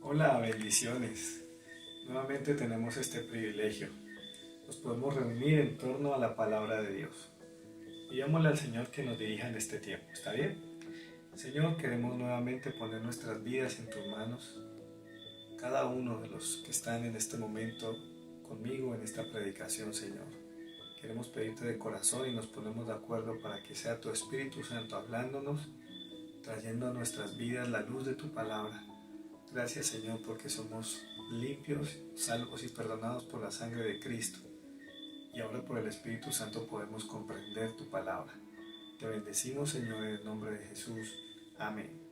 Hola, bendiciones. Nuevamente tenemos este privilegio. Nos podemos reunir en torno a la palabra de Dios. Pidámosle al Señor que nos dirija en este tiempo. ¿Está bien? Señor, queremos nuevamente poner nuestras vidas en tus manos. Cada uno de los que están en este momento conmigo en esta predicación, Señor. Queremos pedirte de corazón y nos ponemos de acuerdo para que sea tu Espíritu Santo hablándonos, trayendo a nuestras vidas la luz de tu palabra. Gracias, Señor, porque somos limpios, salvos y perdonados por la sangre de Cristo. Y ahora por el Espíritu Santo podemos comprender tu palabra. Te bendecimos, Señor, en el nombre de Jesús. Amén.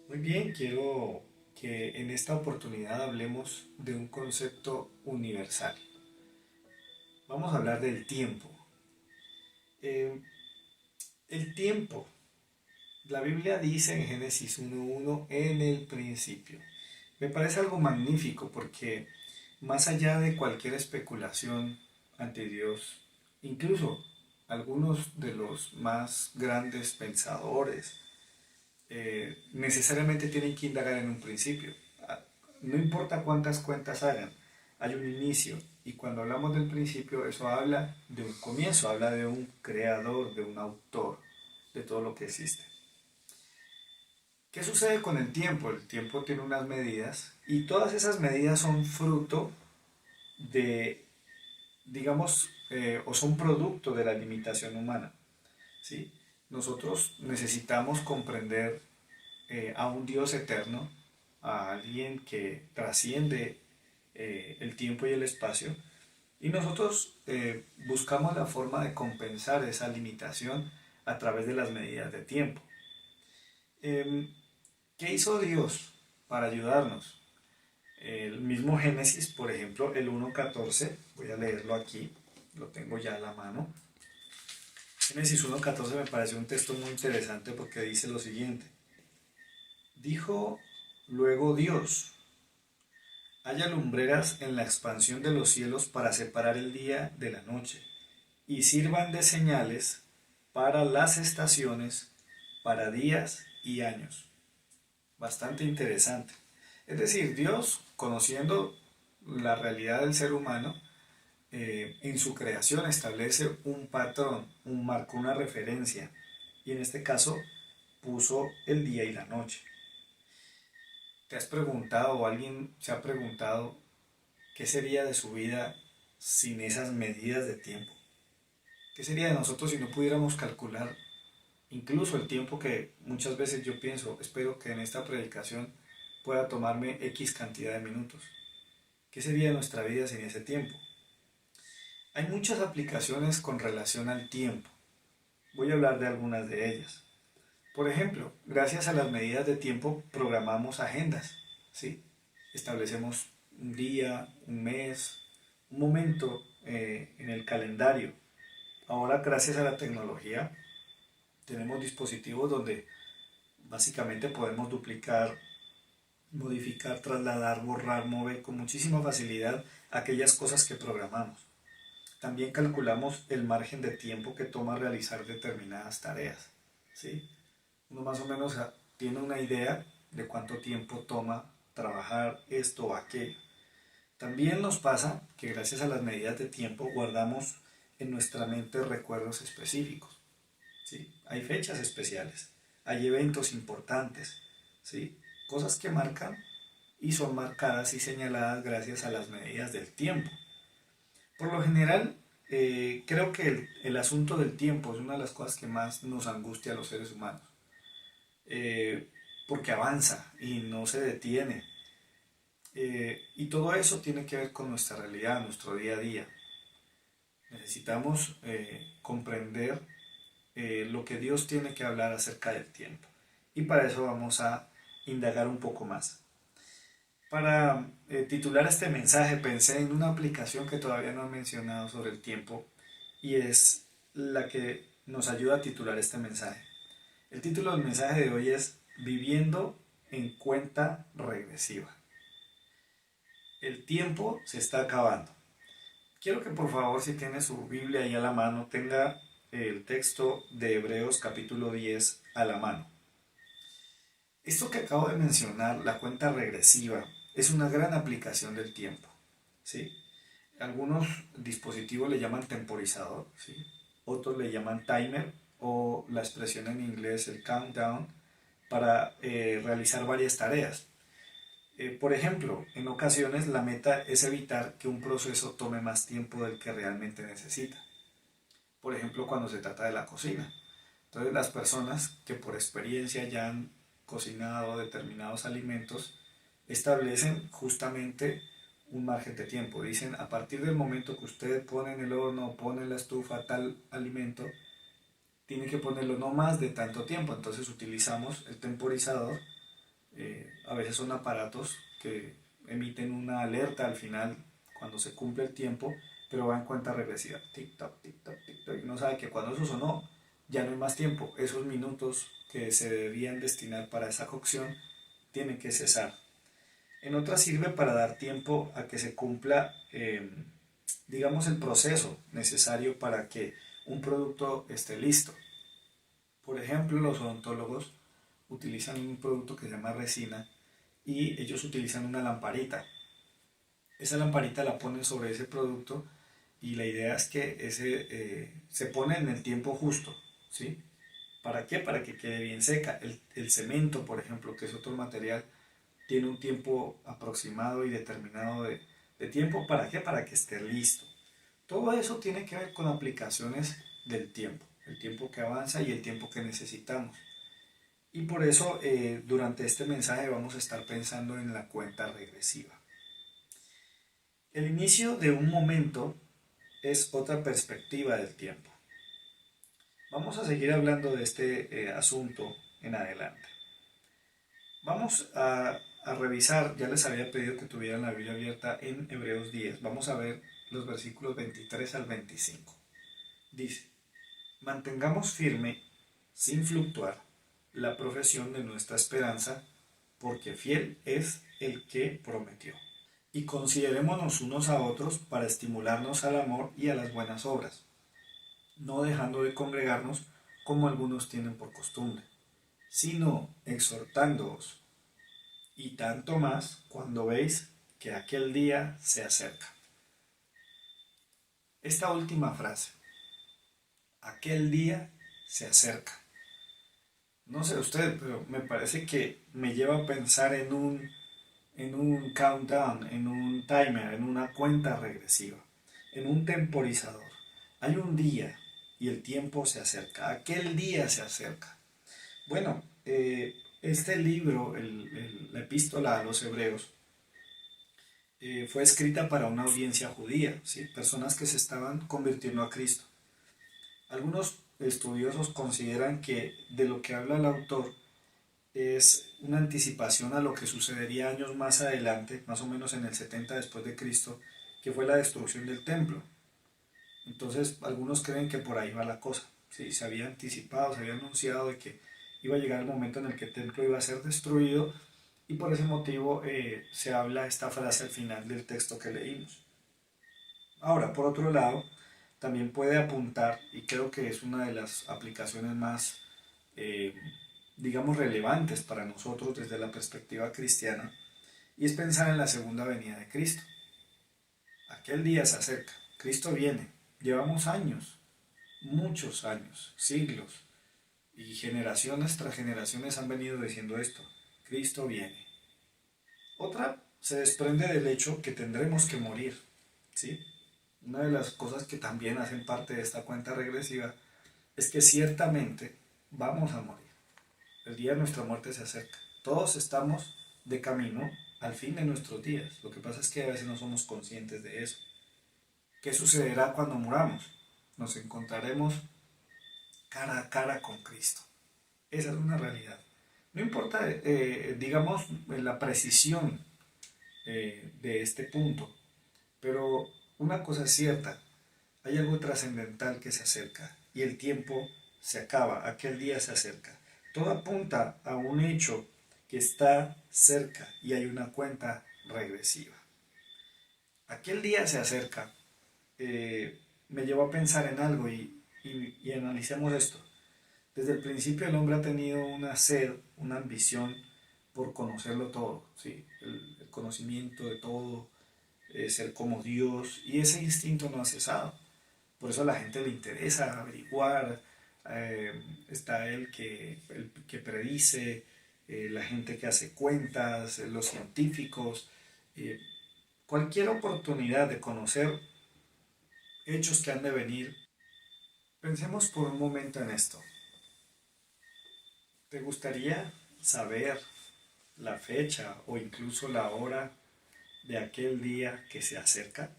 Muy bien, quiero que en esta oportunidad hablemos de un concepto universal. Vamos a hablar del tiempo. Eh, el tiempo. La Biblia dice en Génesis 1:1, en el principio. Me parece algo magnífico porque más allá de cualquier especulación ante Dios, incluso algunos de los más grandes pensadores necesariamente tienen que indagar en un principio. No importa cuántas cuentas hagan, hay un inicio. Y cuando hablamos del principio, eso habla de un comienzo, habla de un creador, de un autor, de todo lo que existe. ¿Qué sucede con el tiempo? El tiempo tiene unas medidas y todas esas medidas son fruto de, digamos, o son producto de la limitación humana. ¿Sí? Nosotros necesitamos comprender a un Dios eterno, a alguien que trasciende el tiempo y el espacio, y nosotros buscamos la forma de compensar esa limitación a través de las medidas de tiempo. Eh, ¿Qué hizo Dios para ayudarnos? El mismo Génesis, por ejemplo, el 1:14, voy a leerlo aquí, lo tengo ya a la mano. Génesis 1:14 me parece un texto muy interesante porque dice lo siguiente. Dijo luego Dios, haya lumbreras en la expansión de los cielos para separar el día de la noche, y sirvan de señales para las estaciones, para días y años. Bastante interesante. Es decir, Dios, conociendo la realidad del ser humano, en su creación establece un patrón, un marco, una referencia, y en este caso puso el día y la noche. ¿Te has preguntado o alguien se ha preguntado qué sería de su vida sin esas medidas de tiempo? ¿Qué sería de nosotros si no pudiéramos calcular incluso el tiempo que muchas veces yo pienso, espero que en esta predicación pueda tomarme X cantidad de minutos? ¿Qué sería de nuestra vida sin ese tiempo? Hay muchas aplicaciones con relación al tiempo. Voy a hablar de algunas de ellas. Por ejemplo, gracias a las medidas de tiempo programamos agendas, ¿sí? Establecemos un día, un mes, un momento en el calendario. Ahora, gracias a la tecnología, tenemos dispositivos donde básicamente podemos duplicar, modificar, trasladar, borrar, mover con muchísima facilidad aquellas cosas que programamos. También calculamos el margen de tiempo que toma realizar determinadas tareas, ¿sí? Uno más o menos tiene una idea de cuánto tiempo toma trabajar esto o aquello. También nos pasa que gracias a las medidas de tiempo guardamos en nuestra mente recuerdos específicos, ¿sí? Hay fechas especiales, hay eventos importantes, ¿sí? Cosas que marcan y son marcadas y señaladas gracias a las medidas del tiempo. Por lo general, creo que el asunto del tiempo es una de las cosas que más nos angustia a los seres humanos, eh, porque avanza y no se detiene. Y todo eso tiene que ver con nuestra realidad, nuestro día a día. Necesitamos comprender lo que Dios tiene que hablar acerca del tiempo. Y para eso vamos a indagar un poco más. Para titular este mensaje pensé en una aplicación que todavía no he mencionado sobre el tiempo y es la que nos ayuda a titular este mensaje. El título del mensaje de hoy es Viviendo en cuenta regresiva. El tiempo se está acabando. Quiero que por favor, si tiene su Biblia ahí a la mano, tenga el texto de Hebreos capítulo 10 a la mano. Esto que acabo de mencionar, la cuenta regresiva, es una gran aplicación del tiempo, ¿sí? Algunos dispositivos le llaman temporizador, ¿sí? Otros le llaman timer o la expresión en inglés el countdown para realizar varias tareas. Por ejemplo, en ocasiones la meta es evitar que un proceso tome más tiempo del que realmente necesita. Por ejemplo, cuando se trata de la cocina. Entonces las personas que por experiencia ya han cocinado determinados alimentos establecen justamente un margen de tiempo. Dicen, a partir del momento que usted pone en el horno o pone en la estufa tal alimento, tiene que ponerlo no más de tanto tiempo. Entonces utilizamos el temporizador. A veces son aparatos que emiten una alerta al final cuando se cumple el tiempo, pero va en cuenta regresiva. Tic-tac, tic-tac, tic-tac. Y uno sabe que cuando eso sonó, ya no hay más tiempo. Esos minutos que se debían destinar para esa cocción tienen que cesar. En otras sirve para dar tiempo a que se cumpla, digamos, el proceso necesario para que un producto esté listo. Por ejemplo, los odontólogos utilizan un producto que se llama resina y ellos utilizan una lamparita. Esa lamparita la ponen sobre ese producto y la idea es que se pone en el tiempo justo, ¿sí? ¿Para qué? Para que quede bien seca. El cemento, por ejemplo, que es otro material, tiene un tiempo aproximado y determinado de tiempo. ¿Para qué? Para que esté listo. Todo eso tiene que ver con aplicaciones del tiempo, el tiempo que avanza y el tiempo que necesitamos. Y por eso durante este mensaje vamos a estar pensando en la cuenta regresiva. El inicio de un momento es otra perspectiva del tiempo. Vamos a seguir hablando de este asunto en adelante. Vamos a revisar, ya les había pedido que tuvieran la Biblia abierta en Hebreos 10. Vamos a ver los versículos 23 al 25. Dice, mantengamos firme, sin fluctuar, la profesión de nuestra esperanza, porque fiel es el que prometió. Y considerémonos unos a otros para estimularnos al amor y a las buenas obras, no dejando de congregarnos como algunos tienen por costumbre, sino exhortándoos, y tanto más cuando veis que aquel día se acerca. Esta última frase, aquel día se acerca. No sé usted, pero me parece que me lleva a pensar en un countdown, en un timer, en una cuenta regresiva, en un temporizador. Hay un día y el tiempo se acerca, aquel día se acerca. Bueno, este libro, la epístola a los hebreos, fue escrita para una audiencia judía, ¿sí? Personas que se estaban convirtiendo a Cristo. Algunos estudiosos consideran que de lo que habla el autor es una anticipación a lo que sucedería años más adelante, más o menos en el 70 después de Cristo, que fue la destrucción del templo. Entonces, algunos creen que por ahí va la cosa. ¿Sí? Se había anticipado, se había anunciado de que iba a llegar el momento en el que el templo iba a ser destruido y por ese motivo se habla esta frase al final del texto que leímos. Ahora, por otro lado, también puede apuntar, y creo que es una de las aplicaciones más, eh, digamos, relevantes para nosotros desde la perspectiva cristiana, y es pensar en la segunda venida de Cristo. Aquel día se acerca, Cristo viene, llevamos años, muchos años, siglos, y generaciones tras generaciones han venido diciendo esto, Cristo viene. Otra se desprende del hecho que tendremos que morir, ¿sí? Una de las cosas que también hacen parte de esta cuenta regresiva es que ciertamente vamos a morir. El día de nuestra muerte se acerca. Todos estamos de camino al fin de nuestros días. Lo que pasa es que a veces no somos conscientes de eso. ¿Qué sucederá cuando muramos? Nos encontraremos cara a cara con Cristo. Esa es una realidad. No importa, digamos, la precisión de este punto, pero una cosa es cierta, hay algo trascendental que se acerca y el tiempo se acaba, aquel día se acerca. Todo apunta a un hecho que está cerca y hay una cuenta regresiva. Aquel día se acerca, me llevó a pensar en algo y analicemos esto. Desde el principio el hombre ha tenido una sed, una ambición por conocerlo todo, ¿sí? El conocimiento de todo, ser como Dios, y ese instinto no ha cesado. Por eso a la gente le interesa averiguar, está el que predice, la gente que hace cuentas, los científicos, eh, cualquier oportunidad de conocer hechos que han de venir. Pensemos por un momento en esto. ¿Te gustaría saber la fecha o incluso la hora de aquel día que se acerca?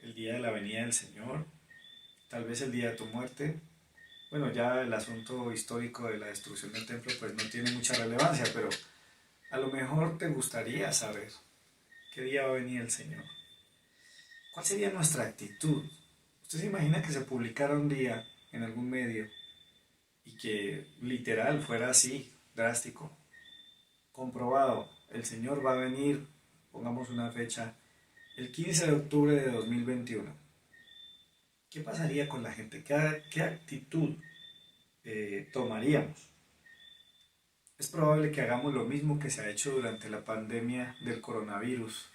El día de la venida del Señor, tal vez el día de tu muerte. Bueno, ya el asunto histórico de la destrucción del templo pues no tiene mucha relevancia, pero a lo mejor te gustaría saber qué día va a venir el Señor. ¿Cuál sería nuestra actitud? ¿Usted se imagina que se publicara un día en algún medio y que literal fuera así, drástico? Comprobado, el Señor va a venir, pongamos una fecha, el 15 de octubre de 2021. ¿Qué pasaría con la gente? ¿Qué actitud tomaríamos? Es probable que hagamos lo mismo que se ha hecho durante la pandemia del coronavirus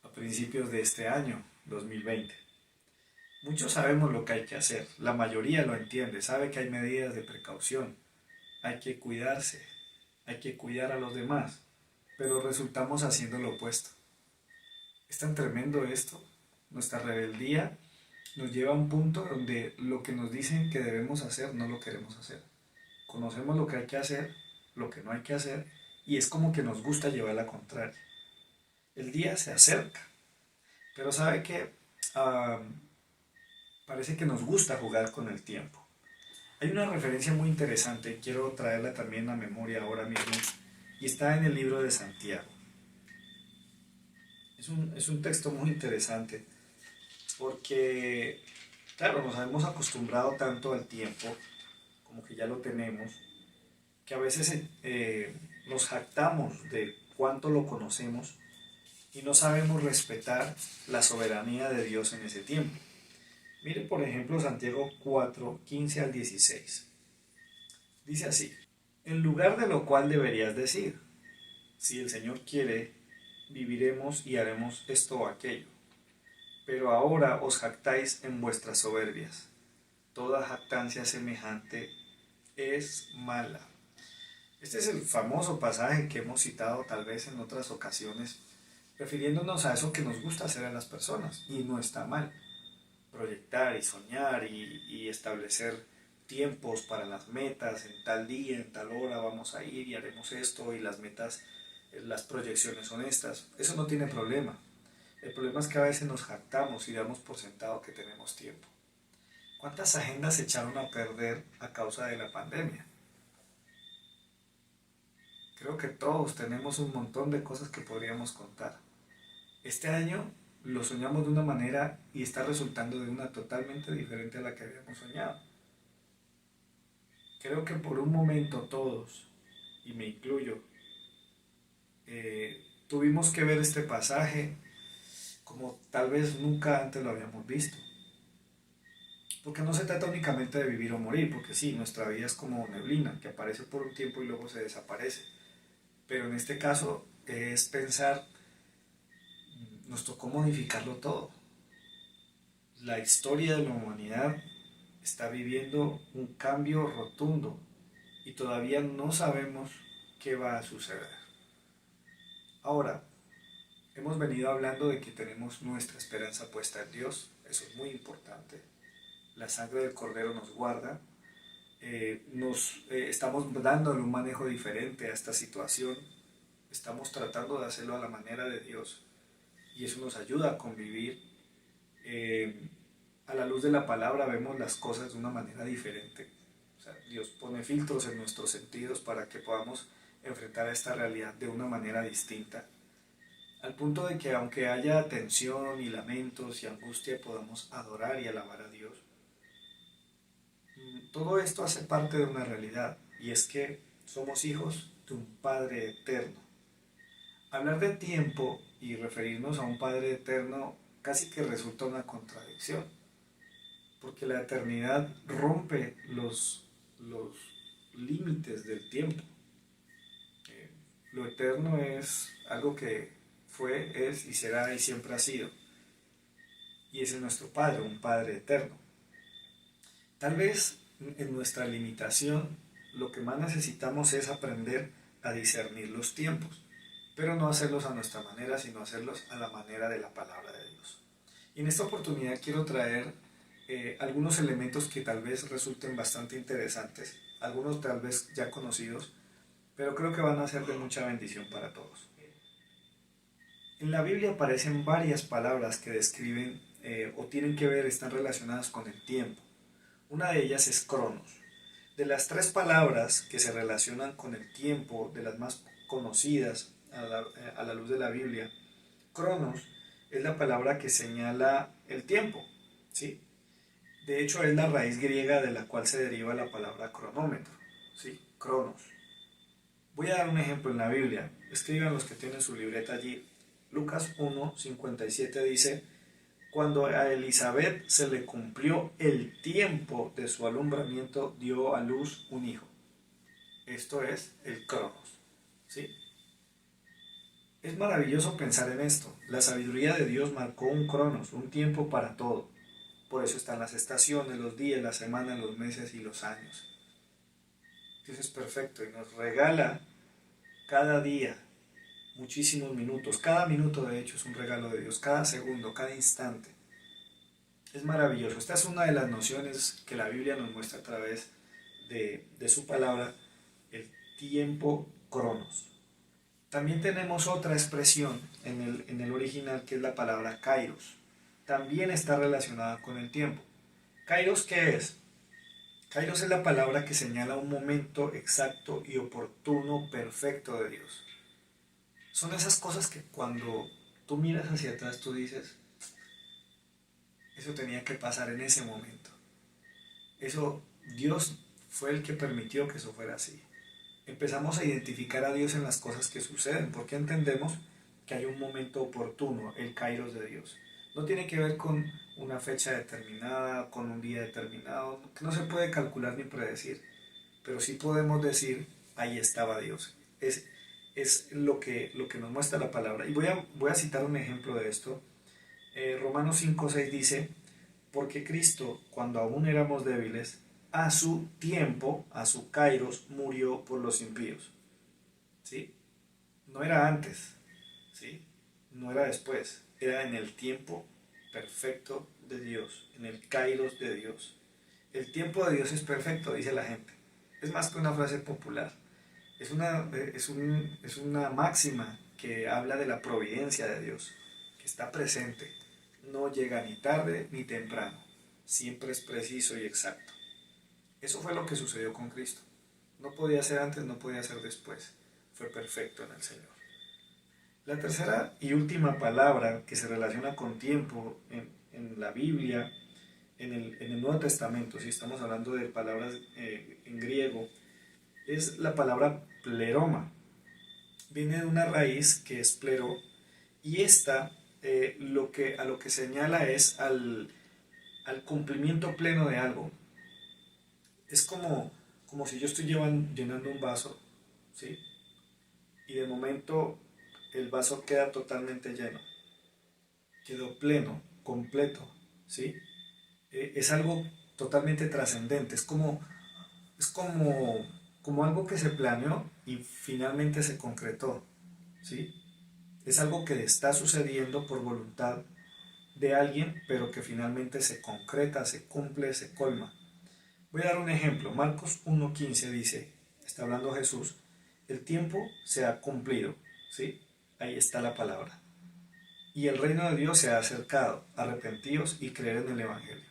a principios de este año, 2020. Muchos sabemos lo que hay que hacer, la mayoría lo entiende, sabe que hay medidas de precaución, hay que cuidarse, hay que cuidar a los demás, pero resultamos haciendo lo opuesto. Es tan tremendo esto, nuestra rebeldía nos lleva a un punto donde lo que nos dicen que debemos hacer no lo queremos hacer. Conocemos lo que hay que hacer, lo que no hay que hacer, y es como que nos gusta llevar la contraria. El día se acerca, pero sabe que ah, parece que nos gusta jugar con el tiempo. Hay una referencia muy interesante, quiero traerla también a memoria ahora mismo, y está en el libro de Santiago. Es un texto muy interesante, porque, claro, nos hemos acostumbrado tanto al tiempo, como que ya lo tenemos, que a veces nos jactamos de cuánto lo conocemos y no sabemos respetar la soberanía de Dios en ese tiempo. Mire, por ejemplo, Santiago 4, 15 al 16. Dice así: en lugar de lo cual deberías decir, si el Señor quiere, viviremos y haremos esto o aquello. Pero ahora os jactáis en vuestras soberbias. Toda jactancia semejante es mala. Este es el famoso pasaje que hemos citado tal vez en otras ocasiones, refiriéndonos a eso que nos gusta hacer a las personas, y no está mal. Proyectar y soñar y establecer tiempos para las metas, en tal día, en tal hora vamos a ir y haremos esto, y las metas, las proyecciones son estas. Eso no tiene problema. El problema es que a veces nos jactamos y damos por sentado que tenemos tiempo. ¿Cuántas agendas se echaron a perder a causa de la pandemia? Creo que todos tenemos un montón de cosas que podríamos contar. Este año lo soñamos de una manera y está resultando de una totalmente diferente a la que habíamos soñado. Creo que por un momento todos, y me incluyo, tuvimos que ver este pasaje como tal vez nunca antes lo habíamos visto. Porque no se trata únicamente de vivir o morir, porque sí, nuestra vida es como neblina, que aparece por un tiempo y luego se desaparece. Pero en este caso es pensar, nos tocó modificarlo todo. La historia de la humanidad está viviendo un cambio rotundo y todavía no sabemos qué va a suceder. Ahora, hemos venido hablando de que tenemos nuestra esperanza puesta en Dios, eso es muy importante. La sangre del Cordero nos guarda, estamos dándole un manejo diferente a esta situación, estamos tratando de hacerlo a la manera de Dios y eso nos ayuda a convivir. Eh, a la luz de la palabra vemos las cosas de una manera diferente. O sea, Dios pone filtros en nuestros sentidos para que podamos enfrentar esta realidad de una manera distinta. Al punto de que aunque haya tensión y lamentos y angustia, podamos adorar y alabar a Dios. Todo esto hace parte de una realidad y es que somos hijos de un Padre eterno. Hablar de tiempo y referirnos a un Padre eterno casi que resulta una contradicción, porque la eternidad rompe los límites del tiempo. Lo eterno es algo que fue, es y será y siempre ha sido. Y ese es nuestro Padre, un Padre eterno. Tal vez en nuestra limitación lo que más necesitamos es aprender a discernir los tiempos, pero no hacerlos a nuestra manera, sino hacerlos a la manera de la palabra de Dios. Y en esta oportunidad quiero traer algunos elementos que tal vez resulten bastante interesantes, algunos tal vez ya conocidos, pero creo que van a ser de mucha bendición para todos. En la Biblia aparecen varias palabras que describen o tienen que ver, están relacionadas con el tiempo. Una de ellas es cronos. De las tres palabras que se relacionan con el tiempo, de las más conocidas a la luz de la Biblia, cronos es la palabra que señala el tiempo, ¿sí? De hecho, es la raíz griega de la cual se deriva la palabra cronómetro, ¿sí? Cronos. Voy a dar un ejemplo en la Biblia. Escriban los que tienen su libreta allí. Lucas 1:57 dice: cuando a Elizabeth se le cumplió el tiempo de su alumbramiento, dio a luz un hijo. Esto es el cronos, ¿sí? Es maravilloso pensar en esto. La sabiduría de Dios marcó un cronos, un tiempo para todo. Por eso están las estaciones, los días, las semanas, los meses y los años. Dios es perfecto y nos regala cada día muchísimos minutos. Cada minuto de hecho es un regalo de Dios. Cada segundo, cada instante. Es maravilloso. Esta es una de las nociones que la Biblia nos muestra a través de su palabra, el tiempo cronos. También tenemos otra expresión en el original que es la palabra kairos. También está relacionada con el tiempo. ¿Kairos qué es? Kairos es la palabra que señala un momento exacto y oportuno, perfecto de Dios. Son esas cosas que cuando tú miras hacia atrás tú dices, eso tenía que pasar en ese momento. Eso, Dios fue el que permitió que eso fuera así. Empezamos a identificar a Dios en las cosas que suceden, porque entendemos que hay un momento oportuno, el kairos de Dios. No tiene que ver con una fecha determinada, con un día determinado, que no se puede calcular ni predecir, pero sí podemos decir, ahí estaba Dios. Es lo que nos muestra la palabra. Y voy a citar un ejemplo de esto. Romanos 5:6 dice, porque Cristo, cuando aún éramos débiles, a su tiempo, a su kairos, murió por los impíos. ¿Sí? No era antes, ¿sí? No era después, era en el tiempo perfecto de Dios, en el kairos de Dios. El tiempo de Dios es perfecto, dice la gente. Es más que una frase popular. Es una máxima que habla de la providencia de Dios, que está presente. No llega ni tarde ni temprano. Siempre es preciso y exacto. Eso fue lo que sucedió con Cristo. No podía ser antes, no podía ser después. Fue perfecto en el Señor. La tercera y última palabra que se relaciona con tiempo en la Biblia, en el Nuevo Testamento, si estamos hablando de palabras en griego, es la palabra pleroma. Viene de una raíz que es plero, y esta a lo que señala es al cumplimiento pleno de algo. Es como si yo estoy llenando un vaso, ¿sí? Y de momento el vaso queda totalmente lleno, quedó pleno, completo, ¿sí? Es algo totalmente trascendente, es como algo que se planeó y finalmente se concretó, ¿sí? Es algo que está sucediendo por voluntad de alguien, pero que finalmente se concreta, se cumple, se colma. Voy a dar un ejemplo. Marcos 1:15 dice, está hablando Jesús, el tiempo se ha cumplido, ¿sí? Ahí está la palabra. Y el reino de Dios se ha acercado, arrepentíos y creer en el Evangelio.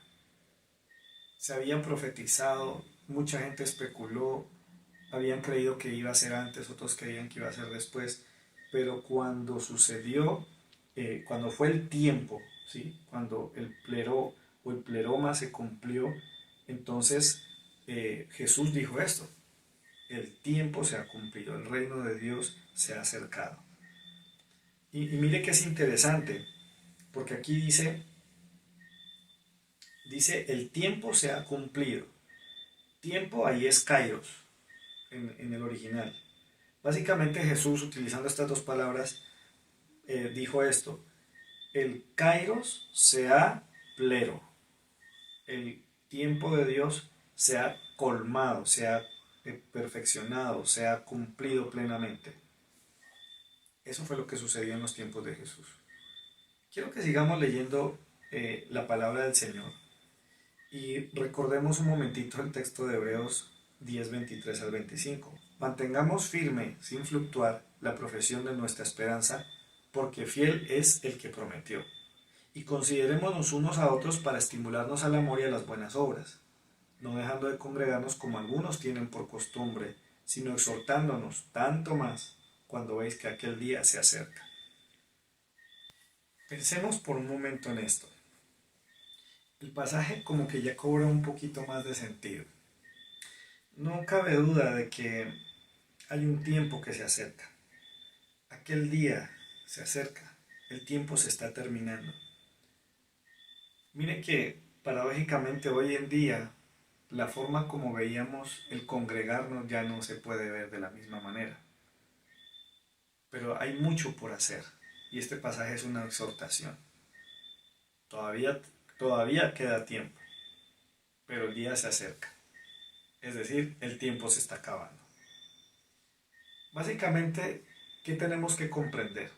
Se había profetizado, mucha gente especuló, habían creído que iba a ser antes, otros creían que iba a ser después, pero cuando sucedió, cuando fue el tiempo, ¿sí? Cuando el plero o el pleroma se cumplió, entonces Jesús dijo esto, el tiempo se ha cumplido, el reino de Dios se ha acercado. Y mire que es interesante, porque aquí dice el tiempo se ha cumplido. Tiempo ahí es kairos en el original. Básicamente Jesús, utilizando estas dos palabras, dijo esto: el kairos se ha plero, el tiempo de Dios se ha colmado, se ha perfeccionado, se ha cumplido plenamente. Eso fue lo que sucedió en los tiempos de Jesús. Quiero que sigamos leyendo la palabra del Señor y recordemos un momentito el texto de Hebreos 10, 23 al 25. Mantengamos firme, sin fluctuar, la profesión de nuestra esperanza, porque fiel es el que prometió. Y considerémonos unos a otros para estimularnos al amor y a las buenas obras, no dejando de congregarnos como algunos tienen por costumbre, sino exhortándonos tanto más cuando veis que aquel día se acerca. Pensemos por un momento en esto. El pasaje como que ya cobra un poquito más de sentido. No cabe duda de que hay un tiempo que se acerca. Aquel día se acerca. El tiempo se está terminando. Mire que paradójicamente hoy en día la forma como veíamos el congregarnos ya no se puede ver de la misma manera. Pero hay mucho por hacer y este pasaje es una exhortación. Todavía, todavía queda tiempo, pero el día se acerca. Es decir, el tiempo se está acabando. Básicamente, ¿qué tenemos que comprender?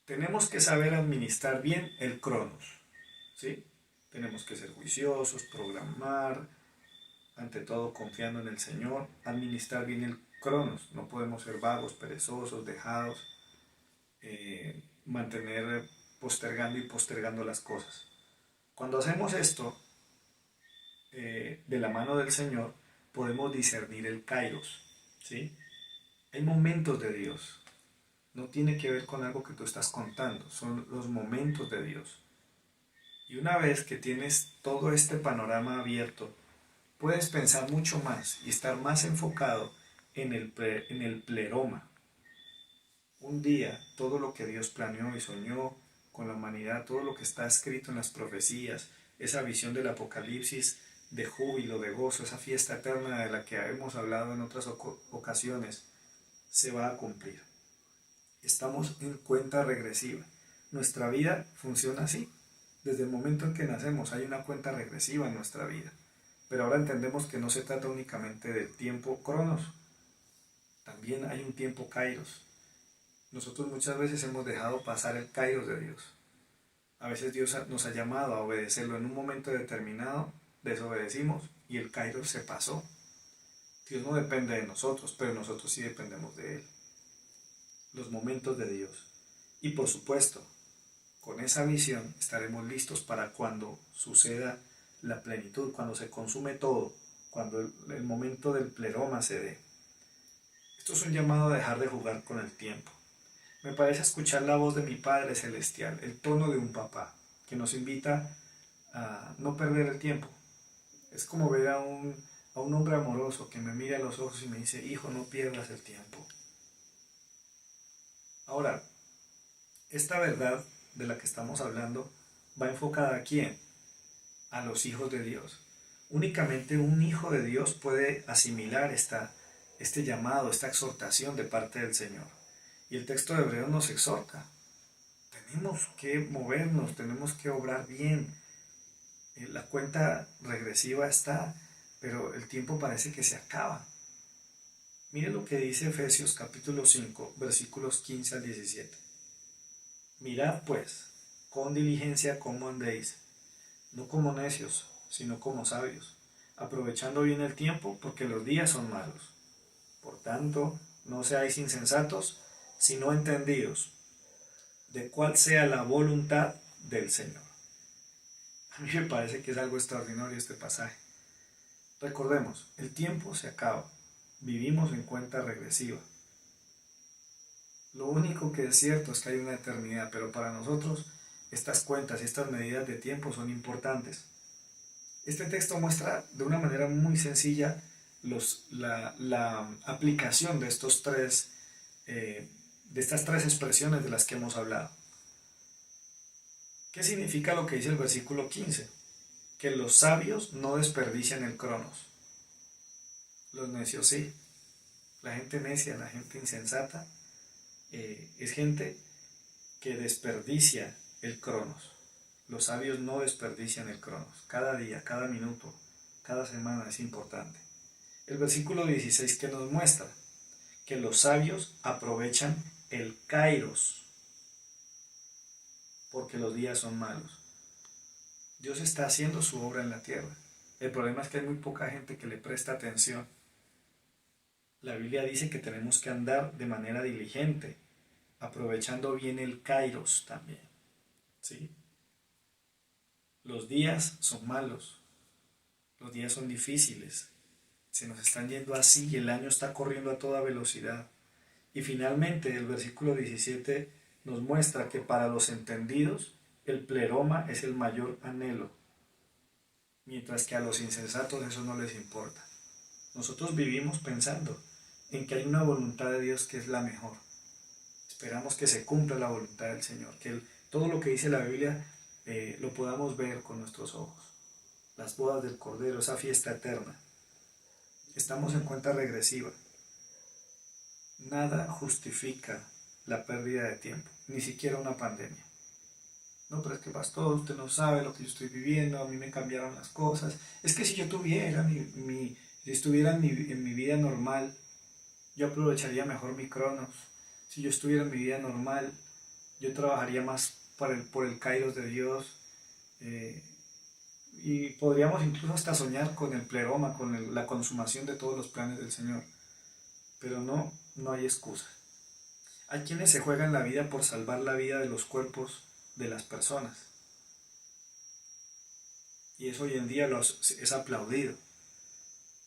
Tenemos que saber administrar bien el cronos, ¿sí? Tenemos que ser juiciosos, programar, ante todo confiando en el Señor, administrar bien el cronos. No podemos ser vagos, perezosos, dejados, mantener postergando y postergando las cosas. Cuando hacemos esto, de la mano del Señor, podemos discernir el kairos, ¿sí? Hay momentos de Dios. No tiene que ver con algo que tú estás contando, son los momentos de Dios. Y una vez que tienes todo este panorama abierto, puedes pensar mucho más y estar más enfocado en el pleroma. Un día, todo lo que Dios planeó y soñó con la humanidad, todo lo que está escrito en las profecías, esa visión del Apocalipsis de júbilo, de gozo, esa fiesta eterna de la que hemos hablado en otras ocasiones, se va a cumplir. Estamos en cuenta regresiva. Nuestra vida funciona así. Desde el momento en que nacemos hay una cuenta regresiva en nuestra vida. Pero ahora entendemos que no se trata únicamente del tiempo cronos, también hay un tiempo kairos. Nosotros muchas veces hemos dejado pasar el kairos de Dios. A veces Dios nos ha llamado a obedecerlo en un momento determinado, desobedecimos y el kairos se pasó. Dios no depende de nosotros, pero nosotros sí dependemos de Él. Los momentos de Dios. Y por supuesto, con esa visión estaremos listos para cuando suceda la plenitud, cuando se consume todo, cuando el momento del pleroma se dé. Esto es un llamado a dejar de jugar con el tiempo. Me parece escuchar la voz de mi Padre Celestial, el tono de un papá, que nos invita a no perder el tiempo. Es como ver a un hombre amoroso que me mira a los ojos y me dice: hijo, no pierdas el tiempo. Ahora, esta verdad de la que estamos hablando va enfocada ¿a quién? A los hijos de Dios. Únicamente un hijo de Dios puede asimilar este llamado, esta exhortación de parte del Señor. Y el texto de Hebreos nos exhorta. Tenemos que movernos, tenemos que obrar bien. La cuenta regresiva está, pero el tiempo parece que se acaba. Mire lo que dice Efesios capítulo 5, versículos 15 al 17. Mirad pues, con diligencia cómo andéis, no como necios, sino como sabios, aprovechando bien el tiempo, porque los días son malos. Por tanto, no seáis insensatos, sino entendidos de cuál sea la voluntad del Señor. A mí me parece que es algo extraordinario este pasaje. Recordemos, el tiempo se acaba, vivimos en cuenta regresiva. Lo único que es cierto es que hay una eternidad, pero para nosotros estas cuentas y estas medidas de tiempo son importantes. Este texto muestra de una manera muy sencilla la aplicación de de estas tres expresiones de las que hemos hablado. ¿Qué significa lo que dice el versículo 15? Que los sabios no desperdician el cronos. Los necios sí. La gente necia, la gente insensata, es gente que desperdicia el cronos. Los sabios no desperdician el cronos. Cada día, cada minuto, cada semana es importante. El versículo 16 que nos muestra que los sabios aprovechan el kairos porque los días son malos. Dios está haciendo su obra en la tierra. El problema es que hay muy poca gente que le presta atención. La Biblia dice que tenemos que andar de manera diligente, aprovechando bien el kairos también. ¿Sí? Los días son malos, los días son difíciles, se nos están yendo así y el año está corriendo a toda velocidad. Y finalmente el versículo 17 nos muestra que para los entendidos el pleroma es el mayor anhelo, mientras que a los insensatos eso no les importa. Nosotros vivimos pensando en que hay una voluntad de Dios que es la mejor. Esperamos que se cumpla la voluntad del Señor, que todo lo que dice la Biblia lo podamos ver con nuestros ojos. Las bodas del Cordero, esa fiesta eterna. Estamos en cuenta regresiva. Nada justifica la pérdida de tiempo, ni siquiera una pandemia. No, pero es que pastor, usted no sabe lo que yo estoy viviendo, a mí me cambiaron las cosas. Es que si yo tuviera si estuviera en mi vida normal, yo aprovecharía mejor mi cronos. Si yo estuviera en mi vida normal, yo trabajaría más por el kairos de Dios. Y podríamos incluso hasta soñar con el pleroma, con la consumación de todos los planes del Señor. Pero no hay excusa. Hay quienes se juegan la vida por salvar la vida de los cuerpos de las personas. Y eso hoy en día es aplaudido.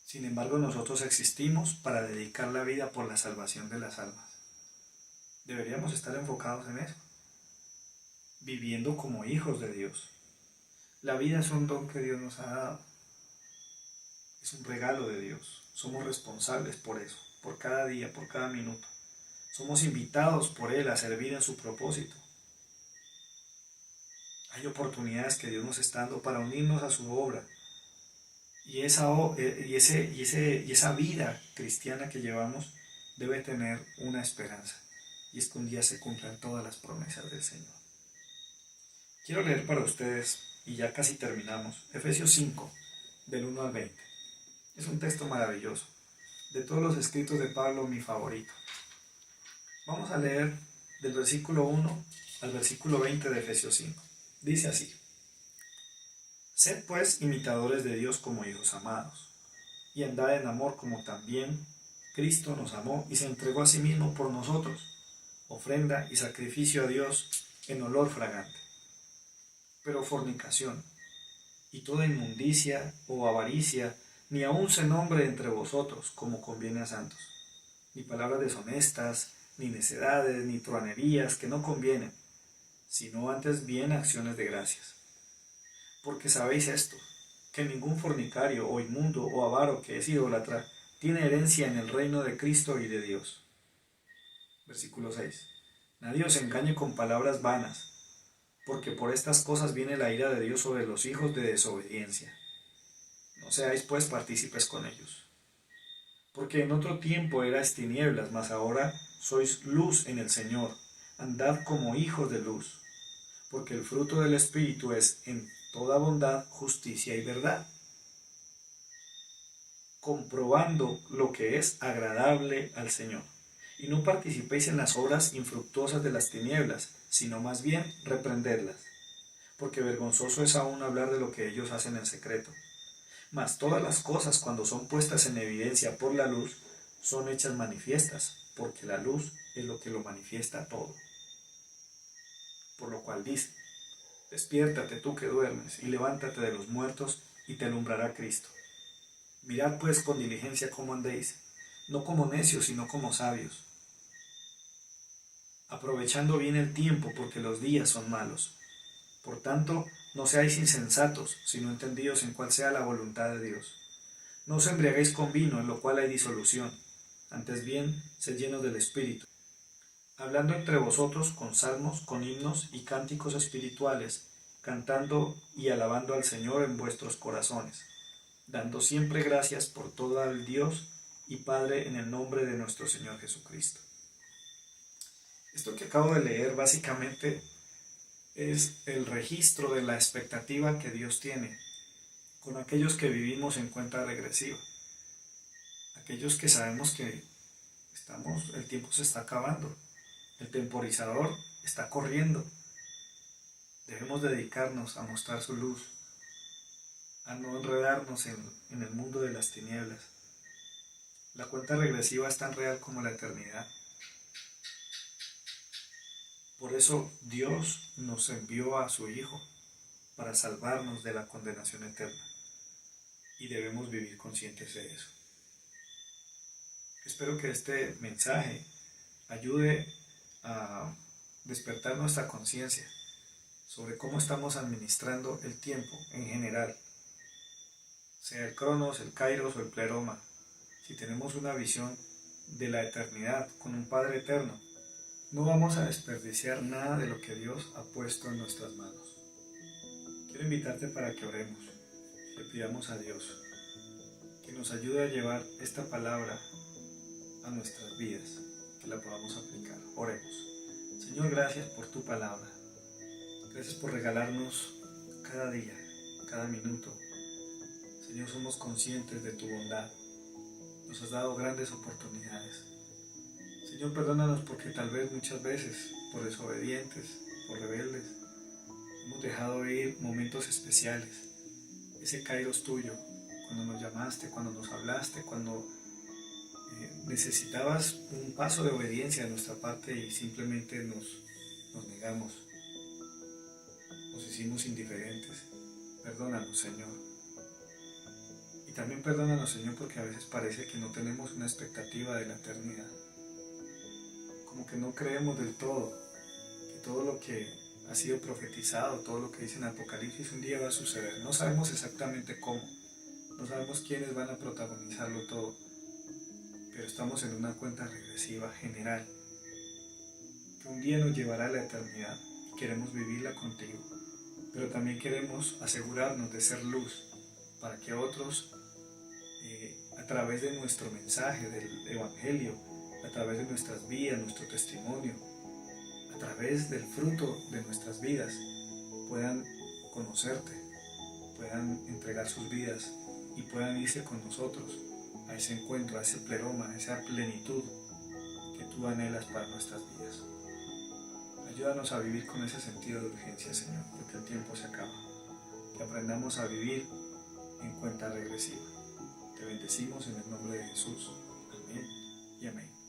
Sin embargo, nosotros existimos para dedicar la vida por la salvación de las almas. Deberíamos estar enfocados en eso, viviendo como hijos de Dios. La vida es un don que Dios nos ha dado. Es un regalo de Dios. Somos responsables por eso, por cada día, por cada minuto. Somos invitados por Él a servir en su propósito. Hay oportunidades que Dios nos está dando para unirnos a su obra. Y esa vida cristiana que llevamos debe tener una esperanza. Y es que un día se cumplan todas las promesas del Señor. Quiero leer para ustedes, y ya casi terminamos, Efesios 5, del 1 al 20. Es un texto maravilloso. De todos los escritos de Pablo, mi favorito. Vamos a leer del versículo 1 al versículo 20 de Efesios 5. Dice así: Sed pues imitadores de Dios como hijos amados, y andad en amor como también Cristo nos amó y se entregó a sí mismo por nosotros, ofrenda y sacrificio a Dios en olor fragante. Pero fornicación y toda inmundicia o avaricia ni aun se nombre entre vosotros como conviene a santos, ni palabras deshonestas, ni necedades, ni truanerías que no convienen, sino antes bien acciones de gracias. Porque sabéis esto, que ningún fornicario o inmundo o avaro que es idólatra tiene herencia en el reino de Cristo y de Dios. Versículo 6. Nadie os engañe con palabras vanas, porque por estas cosas viene la ira de Dios sobre los hijos de desobediencia. No seáis pues partícipes con ellos. Porque en otro tiempo erais tinieblas, mas ahora sois luz en el Señor. Andad como hijos de luz. Porque el fruto del Espíritu es en toda bondad, justicia y verdad, comprobando lo que es agradable al Señor. Y no participéis en las obras infructuosas de las tinieblas, sino más bien reprendedlas, porque vergonzoso es aún hablar de lo que ellos hacen en secreto. Mas todas las cosas, cuando son puestas en evidencia por la luz, son hechas manifiestas, porque la luz es lo que lo manifiesta todo. Por lo cual dice: despiértate tú que duermes, y levántate de los muertos, y te alumbrará Cristo. Mirad pues con diligencia cómo andéis, no como necios, sino como sabios, aprovechando bien el tiempo, porque los días son malos. Por tanto, no seáis insensatos, sino entendidos en cuál sea la voluntad de Dios. No os embriaguéis con vino, en lo cual hay disolución, antes bien, sed llenos del Espíritu, hablando entre vosotros con salmos, con himnos y cánticos espirituales, cantando y alabando al Señor en vuestros corazones, dando siempre gracias por todo al Dios y Padre en el nombre de nuestro Señor Jesucristo. Esto que acabo de leer básicamente es el registro de la expectativa que Dios tiene con aquellos que vivimos en cuenta regresiva, aquellos que sabemos que el tiempo se está acabando, el temporizador está corriendo. Debemos dedicarnos a mostrar su luz, a no enredarnos en el mundo de las tinieblas. La cuenta regresiva es tan real como la eternidad. Por eso Dios nos envió a su Hijo para salvarnos de la condenación eterna. Y debemos vivir conscientes de eso. Espero que este mensaje ayude a despertar nuestra conciencia sobre cómo estamos administrando el tiempo en general, sea el Cronos, el Kairos o el Pleroma. Si tenemos una visión de la eternidad con un Padre eterno, no vamos a desperdiciar nada de lo que Dios ha puesto en nuestras manos. Quiero invitarte para que oremos, le pidamos a Dios que nos ayude a llevar esta palabra a nuestras vidas, que la podamos aplicar. Oremos. Señor, gracias por tu palabra. Gracias por regalarnos cada día, cada minuto. Señor, somos conscientes de tu bondad. Nos has dado grandes oportunidades. Señor, perdónanos porque tal vez muchas veces, por desobedientes, por rebeldes, hemos dejado ir momentos especiales. Ese kairos tuyo, cuando nos llamaste, cuando nos hablaste, cuando necesitabas un paso de obediencia de nuestra parte y simplemente nos negamos. Nos hicimos indiferentes. Perdónanos, Señor. Y también perdónanos, Señor, porque a veces parece que no tenemos una expectativa de la eternidad. Como que no creemos del todo que todo lo que ha sido profetizado, todo lo que dice en Apocalipsis un día va a suceder. No sabemos exactamente cómo, no sabemos quiénes van a protagonizarlo todo, pero estamos en una cuenta regresiva general que un día nos llevará a la eternidad y queremos vivirla contigo, pero también queremos asegurarnos de ser luz para que otros, a través de nuestro mensaje del Evangelio, a través de nuestras vidas, nuestro testimonio, a través del fruto de nuestras vidas, puedan conocerte, puedan entregar sus vidas y puedan irse con nosotros a ese encuentro, a ese pleroma, a esa plenitud que tú anhelas para nuestras vidas. Ayúdanos a vivir con ese sentido de urgencia, Señor, porque el tiempo se acaba. Que aprendamos a vivir en cuenta regresiva. Te bendecimos en el nombre de Jesús. Amén y amén.